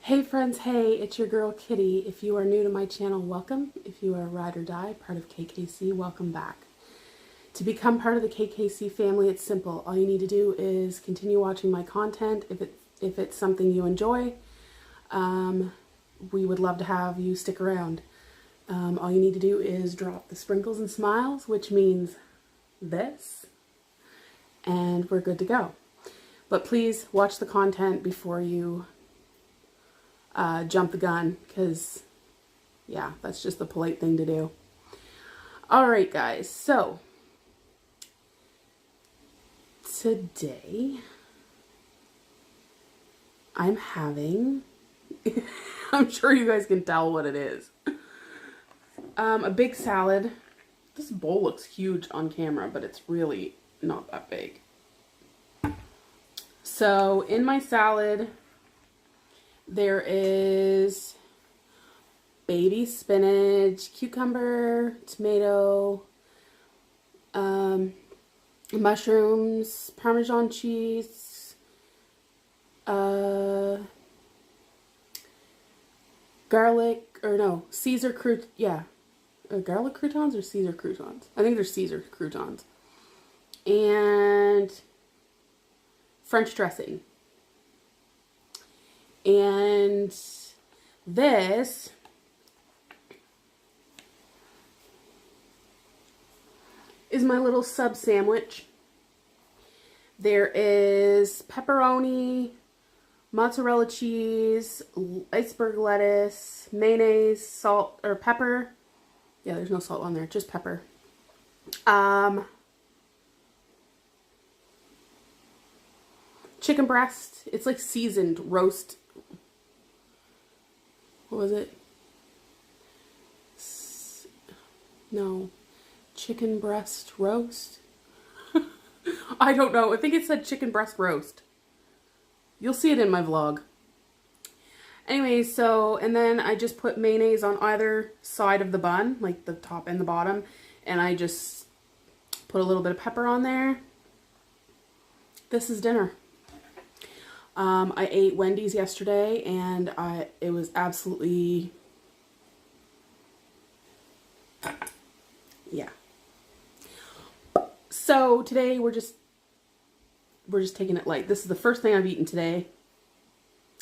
Hey friends, hey, it's your girl Kitty. If you are new to my channel, welcome. If you are a ride or die, part of KKC, welcome back. To become part of the KKC family, it's simple. All you need to do is continue watching my content. If it's something you enjoy, we would love to have you stick around. All you need to do is drop the sprinkles and smiles, which means this, and we're good to go. But please watch the content before you jump the gun, because yeah, that's just the polite thing to do. Alright guys, so today I'm having I'm sure you guys can tell what it is. A big salad. This bowl looks huge on camera, but it's really not that big. So in my salad there is baby spinach, cucumber, tomato, mushrooms, Parmesan cheese, garlic, or no, Caesar garlic croutons or Caesar croutons? I think they're Caesar croutons. And French dressing. And this is my little sub sandwich. There is pepperoni, mozzarella cheese, iceberg lettuce, mayonnaise, salt, or pepper. Yeah, there's no salt on there, just pepper. Chicken breast. It's like seasoned roast. What was it? No. Chicken breast roast? I don't know. I think it said chicken breast roast. You'll see it in my vlog. Anyway, so, and then I just put mayonnaise on either side of the bun, like the top and the bottom, and I just put a little bit of pepper on there. This is dinner. I ate Wendy's yesterday, and it was absolutely, yeah. So today we're just taking it light. This is the first thing I've eaten today.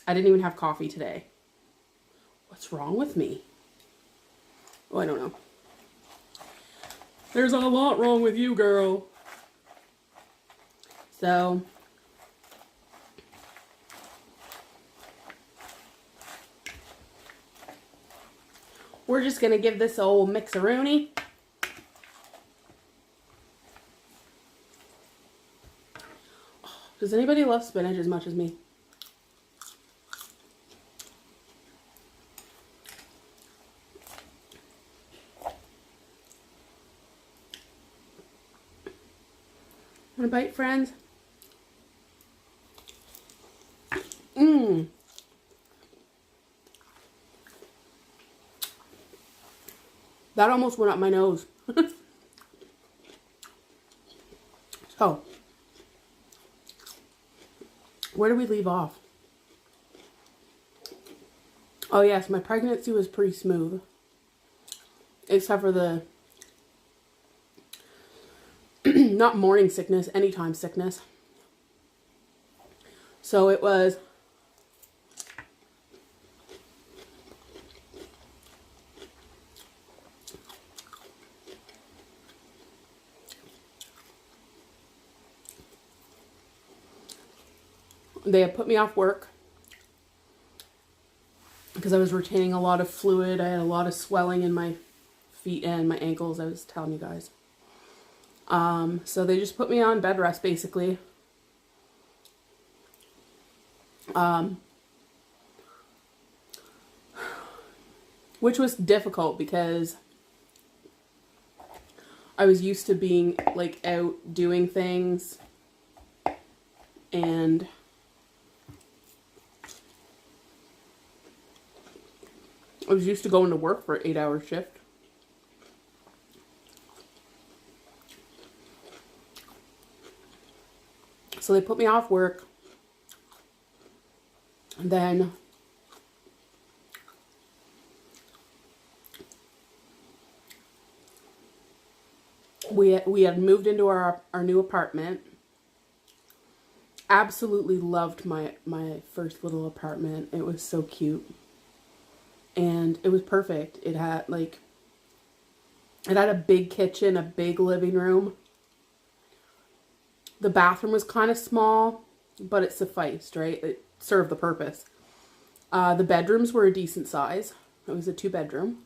I didn't even have coffee today. What's wrong with me? Oh, I don't know. There's a lot wrong with you, girl. So we're just gonna give this old mixeroonie. Does anybody love spinach as much as me? Want a bite, friends? Mmm. That almost went up my nose. So, where do we leave off? Oh yes, my pregnancy was pretty smooth. Except for the not morning sickness, anytime sickness. So it was they had put me off work because I was retaining a lot of fluid. I had a lot of swelling in my feet and my ankles, I was telling you guys. So they just put me on bed rest, basically. Which was difficult because I was used to being like out doing things, and I was used to going to work for an 8-hour shift. So they put me off work. And then We had moved into our new apartment. Absolutely loved my first little apartment. It was so cute. And it was perfect. It had a big kitchen, a big living room. The bathroom was kind of small, but it sufficed, right? It served the purpose. The bedrooms were a decent size. It was a 2-bedroom.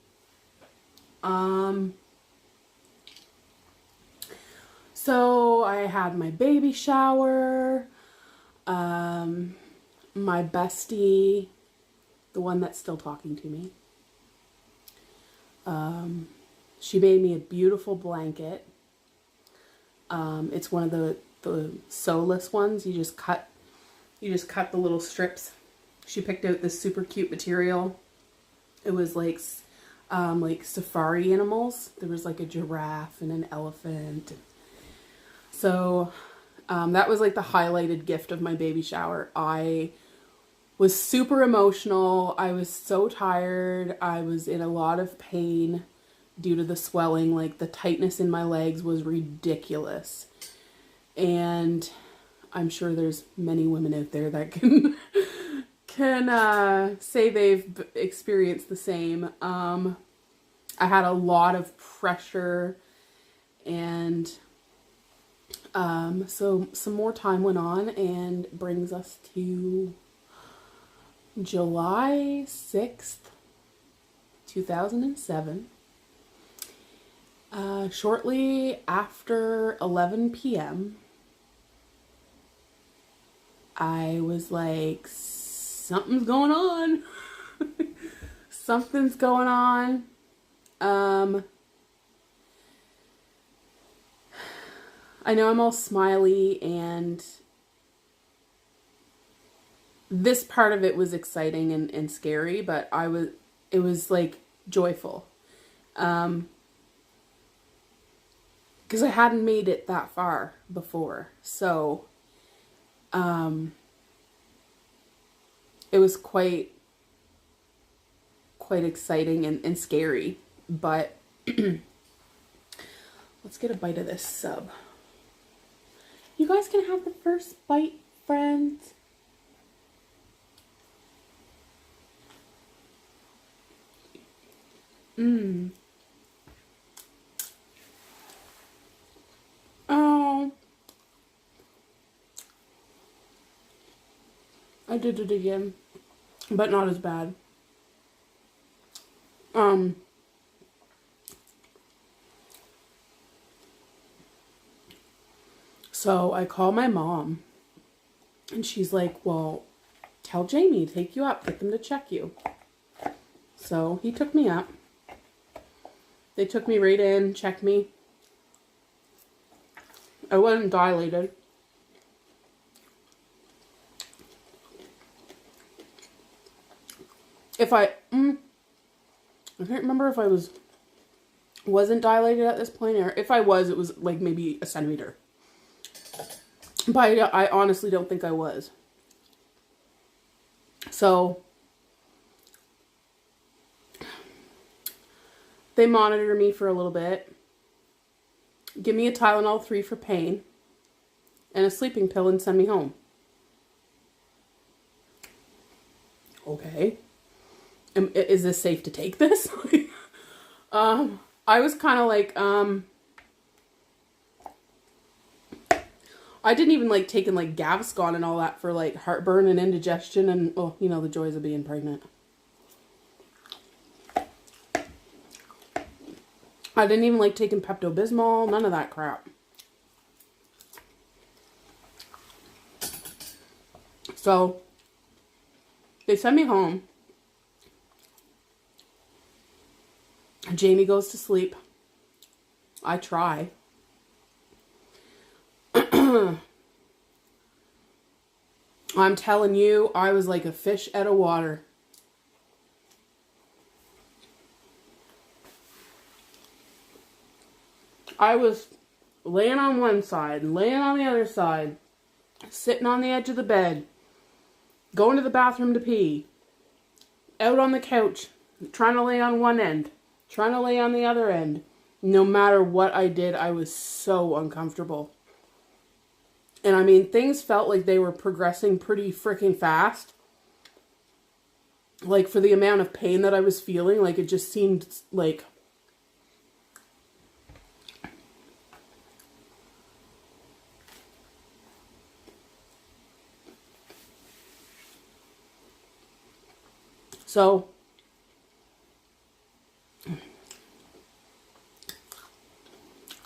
So I had my baby shower. My bestie, the one that's still talking to me, she made me a beautiful blanket. It's one of the sewless ones. You just cut the little strips. She picked out this super cute material. It was like safari animals. There was like a giraffe and an elephant. So that was like the highlighted gift of my baby shower. I was super emotional. I was so tired. I was in a lot of pain due to the swelling. Like the tightness in my legs was ridiculous. And I'm sure there's many women out there that can say they've experienced the same. I had a lot of pressure, and so some more time went on, and brings us to July 6th, 2007. Shortly after 11 p.m., I was like, something's going on. Something's going on. I know I'm all smiley, and this part of it was exciting and scary, but it was like joyful. Because I hadn't made it that far before. So, it was quite exciting and scary, but let's get a bite of this sub. You guys can have the first bite, friends. Oh. I did it again, but not as bad. So I call my mom, and she's like, well, tell Jamie to take you up, get them to check you. So he took me up. They took me right in, checked me. I wasn't dilated. I can't remember if I wasn't dilated at this point, or if I was, it was like maybe a centimeter. But I honestly don't think I was. So they monitor me for a little bit, give me a Tylenol 3 for pain, and a sleeping pill, and send me home. Okay. Is this safe to take this? I was kind of like, I didn't even like taking like Gaviscon and all that for like heartburn and indigestion and, well, you know, the joys of being pregnant. I didn't even like taking Pepto-Bismol, none of that crap. So they send me home. Jamie goes to sleep. I try. I'm telling you, I was like a fish out of water. I was laying on one side, laying on the other side, sitting on the edge of the bed, going to the bathroom to pee, out on the couch, trying to lay on one end, trying to lay on the other end, No matter what I did, I was so uncomfortable. And I mean, things felt like they were progressing pretty freaking fast. Like, for the amount of pain that I was feeling, like, it just seemed like... So,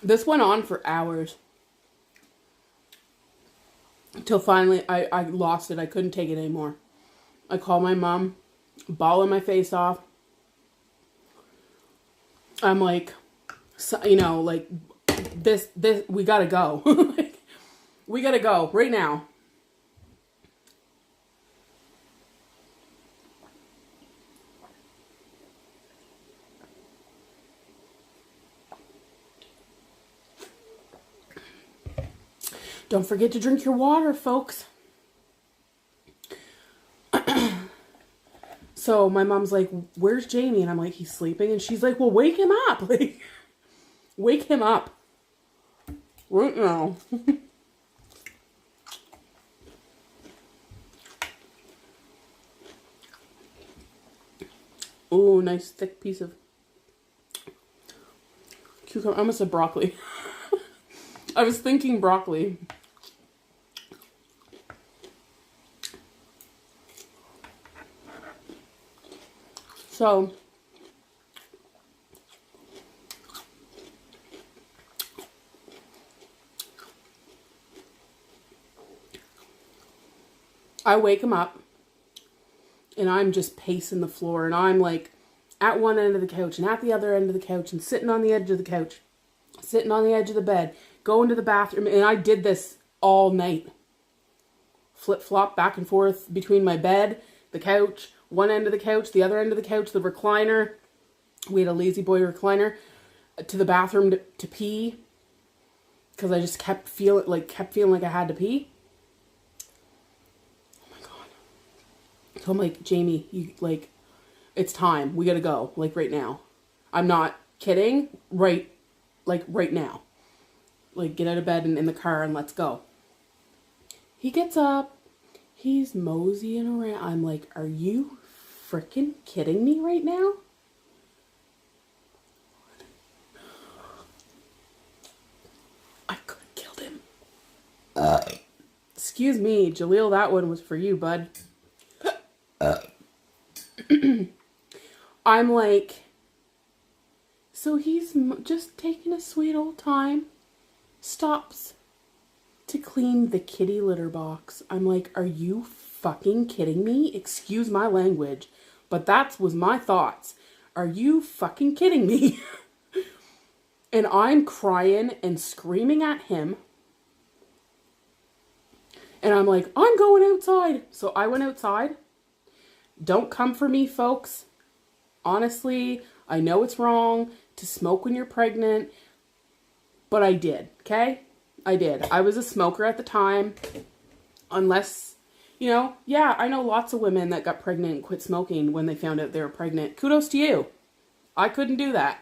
this went on for hours. Until finally, I lost it. I couldn't take it anymore. I called my mom, bawling my face off. I'm like, you know, like, this, we gotta go. Like, we gotta go right now. Don't forget to drink your water, folks. So my mom's like, where's Jamie? And I'm like, he's sleeping. And she's like, well, wake him up. Like, wake him up. Right now. Oh, nice thick piece of cucumber. I almost said broccoli. I was thinking broccoli. So, I wake him up, and I'm just pacing the floor, and I'm like at one end of the couch and at the other end of the couch and sitting on the edge of the couch, sitting on the edge of the bed, going to the bathroom, and I did this all night. Flip-flop back and forth between my bed, the couch, one end of the couch, the other end of the couch, the recliner. We had a lazy boy recliner, to the bathroom to pee, because I just kept feeling like I had to pee. Oh my god! So I'm like, Jamie, you like, it's time. We gotta go, like right now. I'm not kidding. Right now. Like, get out of bed and in the car and let's go. He gets up. He's moseying around. I'm like, are you freaking kidding me right now? I could have killed him. Excuse me, Jaleel, that one was for you, bud. I'm like, so he's just taking a sweet old time. Stops to clean the kitty litter box. I'm like, are you fucking kidding me? Excuse my language, but that was my thoughts. Are you fucking kidding me? And I'm crying and screaming at him. And I'm like, I'm going outside. So I went outside. Don't come for me, folks. Honestly, I know it's wrong to smoke when you're pregnant, but I did, okay? I did. I was a smoker at the time. Unless, you know, yeah, I know lots of women that got pregnant and quit smoking when they found out they were pregnant. Kudos to you. I couldn't do that.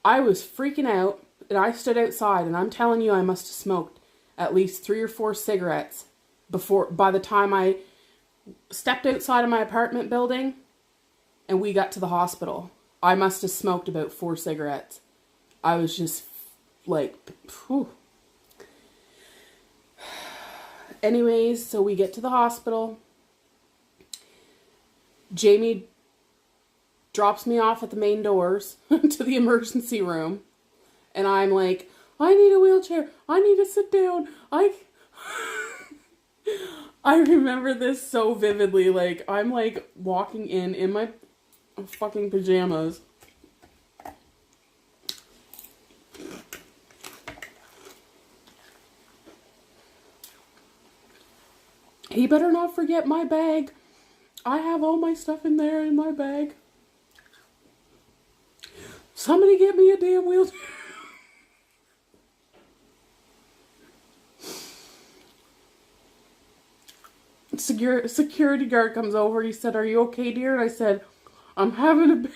I was freaking out, and I stood outside, and I'm telling you, I must have smoked at least 3 or 4 cigarettes by the time I stepped outside of my apartment building and we got to the hospital. I must have smoked about 4 cigarettes. I was just like, whew. Anyways, so we get to the hospital. Jamie drops me off at the main doors to the emergency room. And I'm like, I need a wheelchair. I need to sit down. I remember this so vividly. Like, I'm like walking in my fucking pajamas. He better not forget my bag. I have all my stuff in there in my bag. Somebody get me a damn wheelchair. Security guard comes over. He said, "Are you okay, dear?" And I said, "I'm having a baby."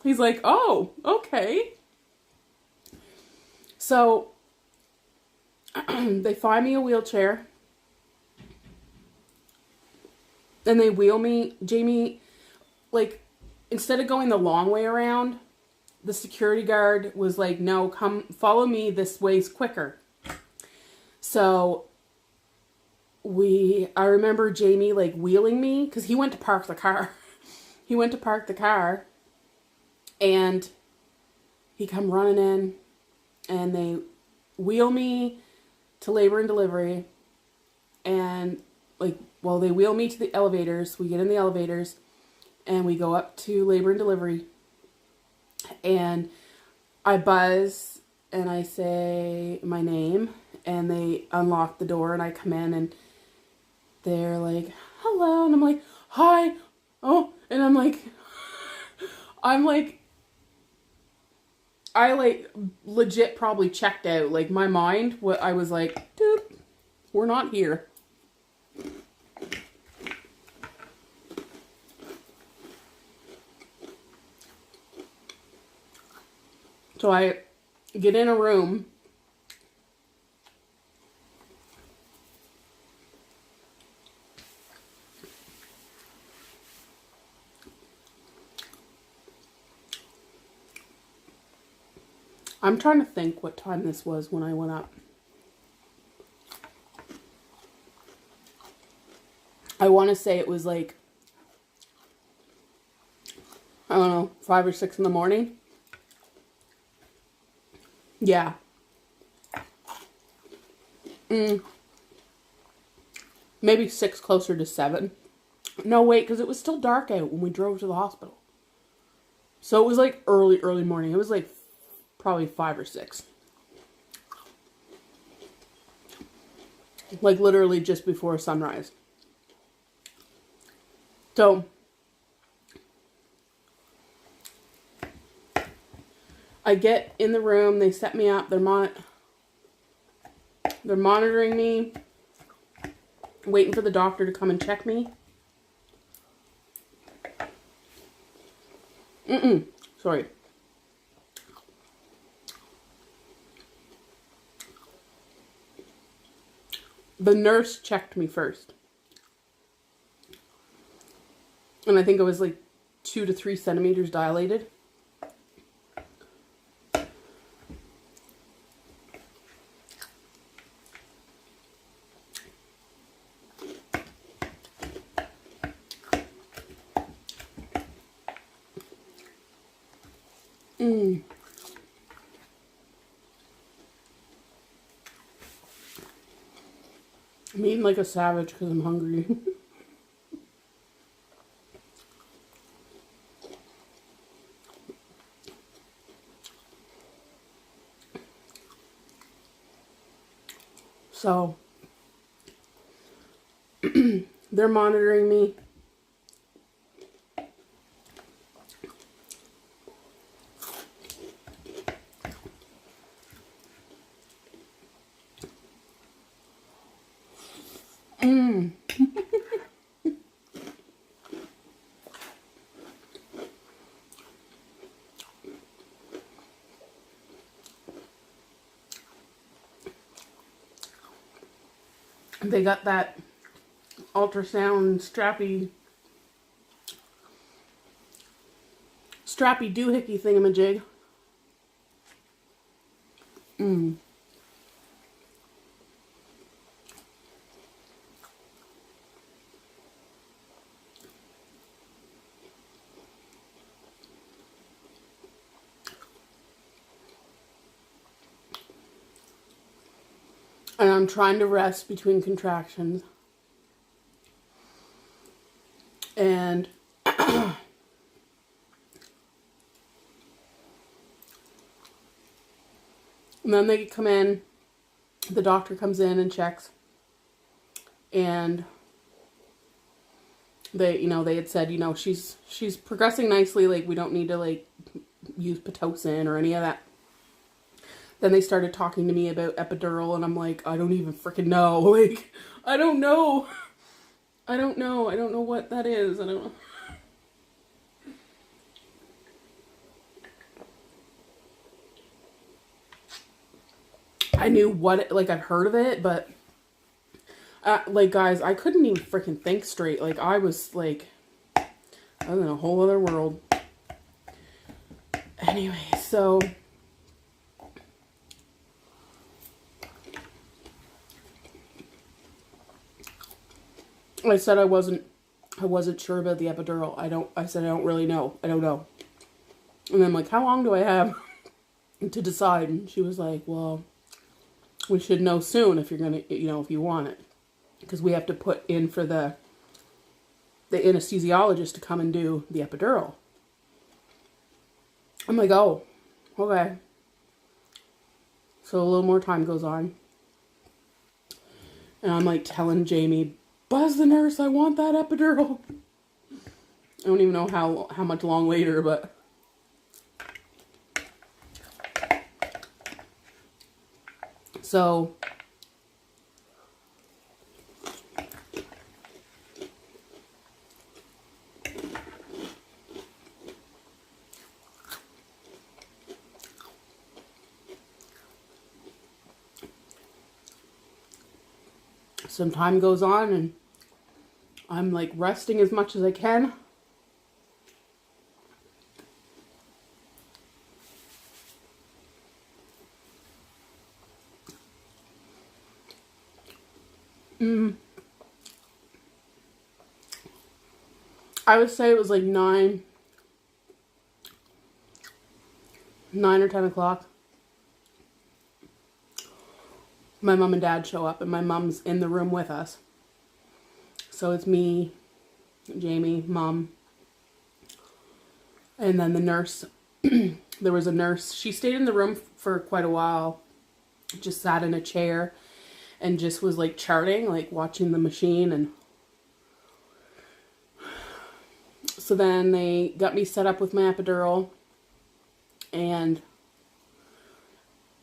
He's like, oh, okay. So they find me a wheelchair and they wheel me. Jamie, like, instead of going the long way around, the security guard was like, no, come follow me. This way's quicker. So I remember Jamie like wheeling me because he went to park the car. He went to park the car and he come running in and they wheel me to labor and delivery. And like, well, they wheel me to the elevators. We get in the elevators and we go up to labor and delivery. And I buzz and I say my name and they unlock the door and I come in and they're like, hello. And I'm like, hi. Oh, and I'm like, I like legit probably checked out. Like my mind, what I was like, dude, we're not here. So I get in a room. I'm trying to think what time this was when I went up. I want to say it was like, I don't know, 5 or 6 in the morning. Yeah. Maybe 6, closer to 7. No, wait, because it was still dark out when we drove to the hospital. So it was like early morning. It was like probably 5 or 6. Like literally just before sunrise. So I get in the room, they set me up, they're monitoring me, waiting for the doctor to come and check me. Sorry. The nurse checked me first. And I think it was like 2 to 3 centimeters dilated. I'm eating like a savage because I'm hungry. So, they're monitoring me. They got that ultrasound strappy doohickey thingamajig. And I'm trying to rest between contractions. And then they come in, the doctor comes in and checks. And they had said, she's progressing nicely, like we don't need to like use Pitocin or any of that. Then they started talking to me about epidural and I'm like, I don't even freaking know. Like, I don't know. I don't know what that is. I don't know. I knew like I'd heard of it, but like guys, I couldn't even freaking think straight. Like I was in a whole other world. Anyway, so I said I wasn't sure about the epidural. I said I don't really know. I don't know. And I'm like, how long do I have to decide? And she was like, well, we should know soon if you're gonna, if you want it, because we have to put in for the anesthesiologist to come and do the epidural. I'm like, oh, okay. So a little more time goes on. And I'm like telling Jamie, buzz the nurse, I want that epidural. I don't even know how much long later, but so some time goes on and I'm like resting as much as I can. I would say it was like 9 or 10 o'clock. My mom and dad show up, and my mom's in the room with us. So it's me, Jamie, mom, and then the nurse. There was a nurse. She stayed in the room for quite a while. Just sat in a chair and just was like charting, like watching the machine. And so then they got me set up with my epidural, and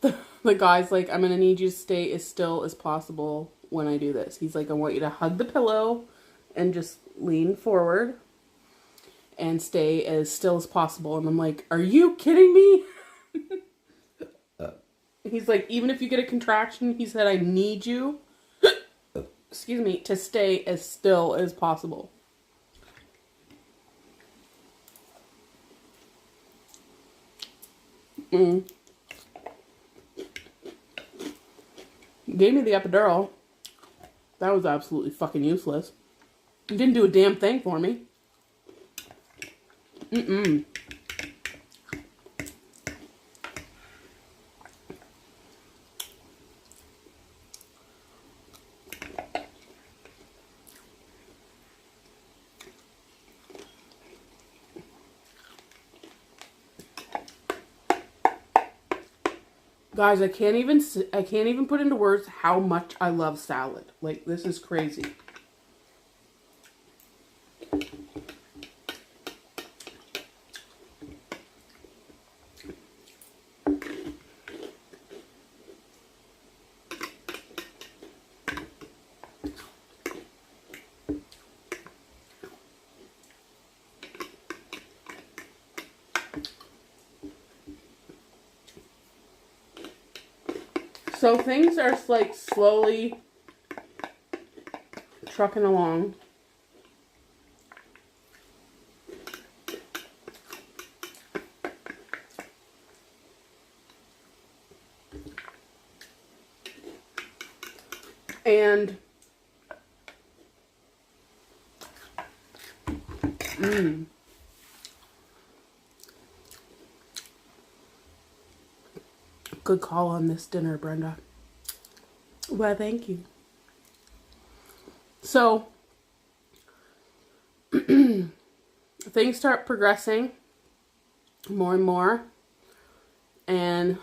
the guy's like, I'm going to need you to stay as still as possible when I do this. He's like, I want you to hug the pillow and just lean forward and stay as still as possible. And I'm like, are you kidding me? He's like, even if you get a contraction, he said, I need you, excuse me, to stay as still as possible. Gave me the epidural. That was absolutely fucking useless. It didn't do a damn thing for me. Guys, I can't even put into words how much I love salad. Like, this is crazy. So things are like slowly trucking along. And good call on this dinner, Brenda. Well, thank you. So, things start progressing more and more. And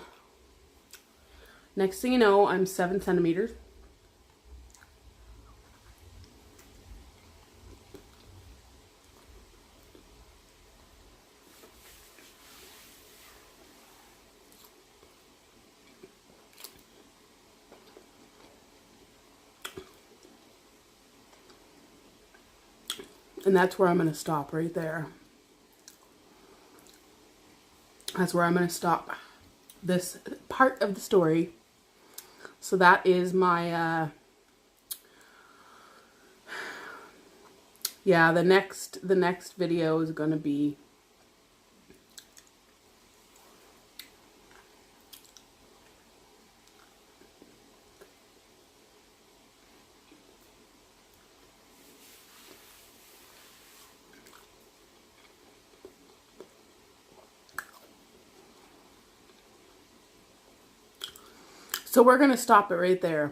next thing you know, I'm 7 centimeters. And that's where I'm going to stop right there. That's where I'm going to stop this part of the story. So that is my, yeah, the next video is going to be so we're going to stop it right there.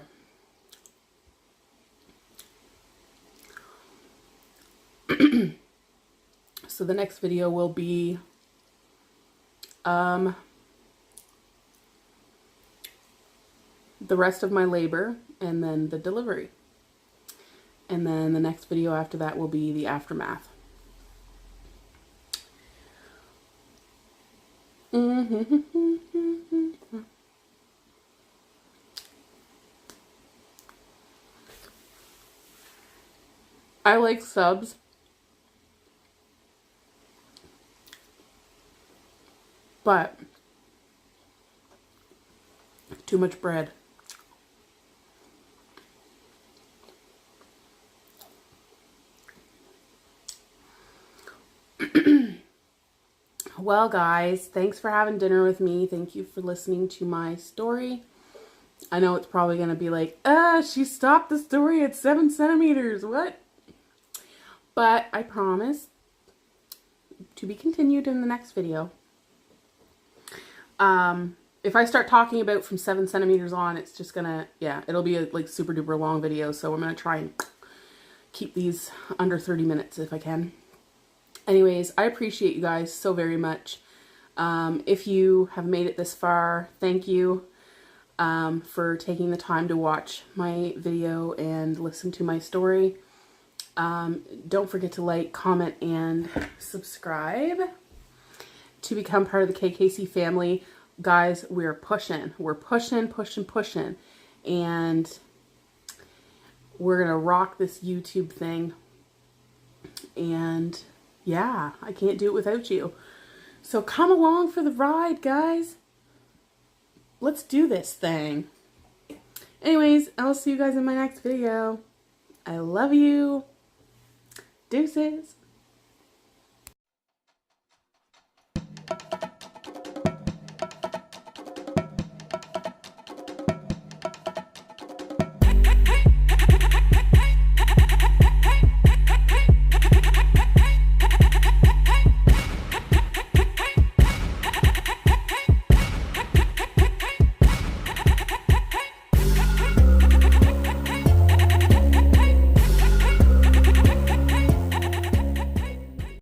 So the next video will be the rest of my labor and then the delivery. And then the next video after that will be the aftermath. I like subs. But too much bread. Well, guys, thanks for having dinner with me. Thank you for listening to my story. I know it's probably going to be like, she stopped the story at 7 centimeters. What? But I promise to be continued in the next video. If I start talking about from 7 centimeters on, it's just gonna, yeah, it'll be a like super duper long video. So I'm gonna try and keep these under 30 minutes if I can. Anyways, I appreciate you guys so very much. If you have made it this far, thank you for taking the time to watch my video and listen to my story. Don't forget to like, comment, and subscribe to become part of the KKC family. Guys, we're pushing. We're pushing. And we're going to rock this YouTube thing. And yeah, I can't do it without you. So come along for the ride, guys. Let's do this thing. Anyways, I'll see you guys in my next video. I love you. Deuces.